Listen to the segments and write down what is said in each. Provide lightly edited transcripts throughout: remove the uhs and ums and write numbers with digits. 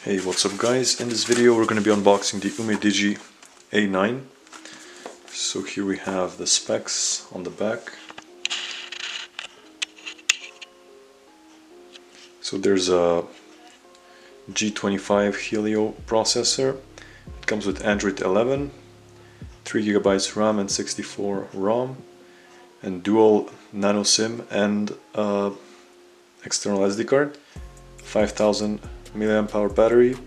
Hey, what's up guys? In this video we're going to be unboxing the Umidigi A9. So here we have the specs on the back. So there's a G25 Helio processor. It comes with Android 11, 3GB RAM and 64 ROM, and dual nano SIM and external SD card, 5000 mAh battery.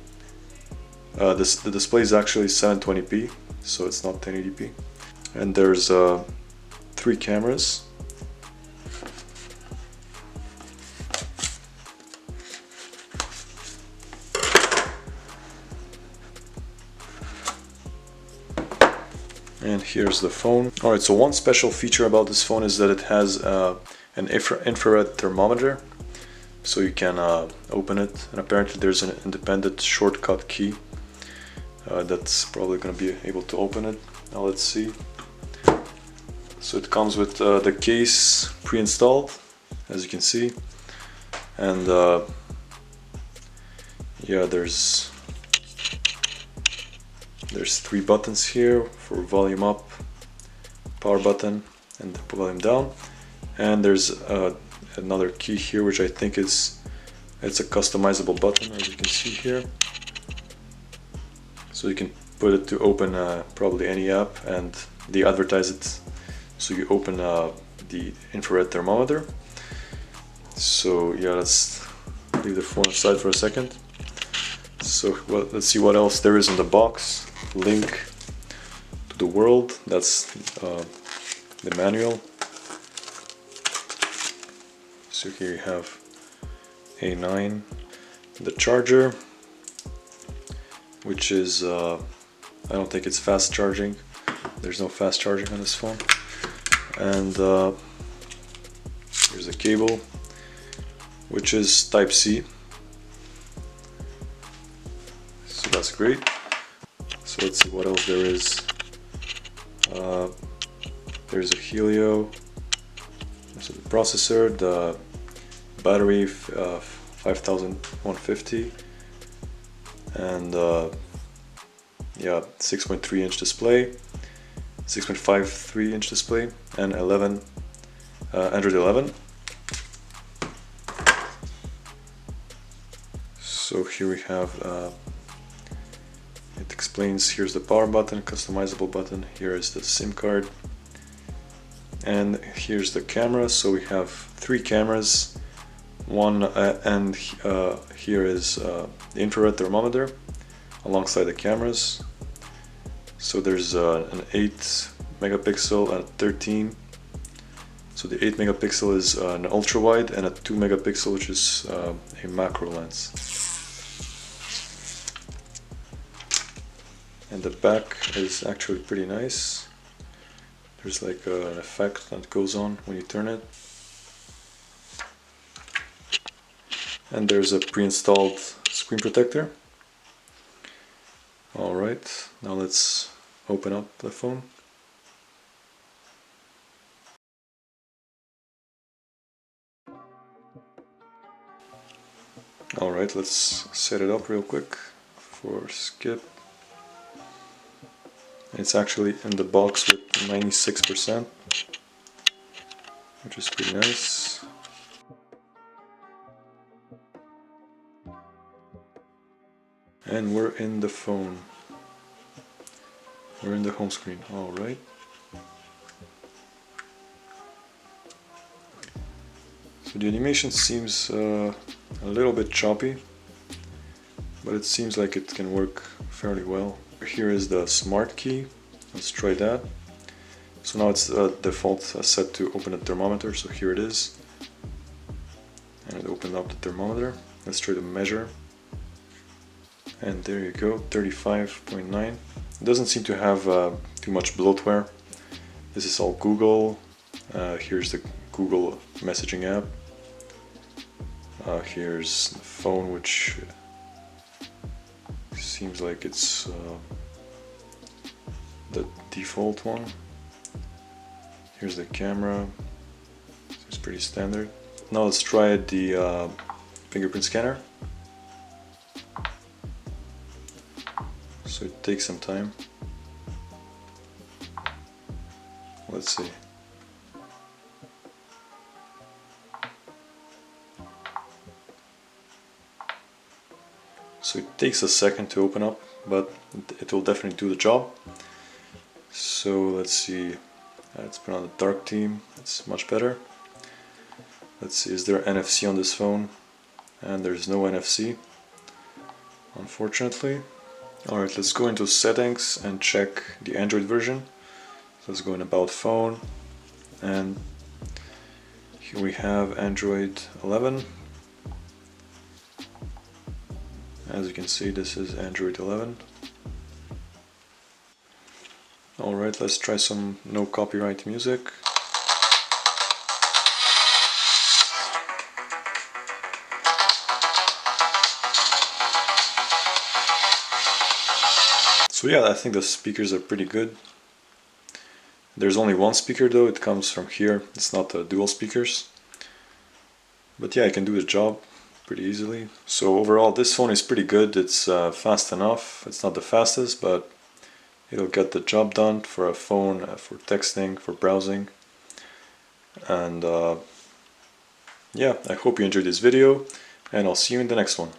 The display is actually 720p, so it's not 1080p. And there's 3 cameras. And here's the phone. Alright, so one special feature about this phone is that it has an infrared thermometer. So you can open it, and apparently there's an independent shortcut key that's probably going to be able to open it. Now let's see. So it comes with the case pre-installed, as you can see, and yeah, there's 3 buttons here for volume up, power button, and volume down, and there's another key here, which I think it's a customizable button, as you can see here. So you can put it to open probably any app, and they advertise it. So you open the infrared thermometer. So yeah, let's leave the phone aside for a second. So well, let's see what else there is in the box. Link to the world. That's the manual. So here you have A9, the charger, which is, I don't think it's fast charging. There's no fast charging on this phone. And here's a cable, which is Type-C. So that's great. So let's see what else there is. There's a Helio. So the processor, the battery 5150, and yeah, 6.3 inch display, 6.53 inch display, and Android 11. So here we have, it explains, here's the power button, customizable button, here is the SIM card, and here's the camera. So we have 3 cameras, and here is the infrared thermometer alongside the cameras. So there's an 8 megapixel and a 13. So the 8 megapixel is an ultra wide, and a 2 megapixel, which is a macro lens. And the back is actually pretty nice. There's like an effect that goes on when you turn it. And there's a pre-installed screen protector. Alright, now let's open up the phone. Alright, let's set it up real quick for skip. It's actually in the box with 96%, which is pretty nice. And we're in the phone. We're in the home screen. Alright. So the animation seems a little bit choppy, but it seems like it can work fairly well. Here is the smart key. Let's try that. So now it's default set to open a thermometer, so here it is. And it opened up the thermometer. Let's try to measure. And there you go, 35.9. It doesn't seem to have too much bloatware. This is all Google. Here's the Google messaging app. Here's the phone, which seems like it's the default one. Here's the camera. It's pretty standard. Now let's try the fingerprint scanner. So it takes some time. Let's see. So it takes a second to open up, but it will definitely do the job. So let's see. Let's put on the dark theme. It's much better. Let's see, is there NFC on this phone? And there's no NFC, unfortunately. Alright, let's go into settings and check the Android version. So let's go in about phone, and here we have Android 11. As you can see, this is Android 11. Alright, let's try some no copyright music. So yeah, I think the speakers are pretty good. There's only one speaker though, it comes from here, it's not the dual speakers. But yeah, I can do the job pretty easily. So overall this phone is pretty good, it's fast enough. It's not the fastest, but it'll get the job done for a phone, for texting, for browsing. And yeah, I hope you enjoyed this video, and I'll see you in the next one.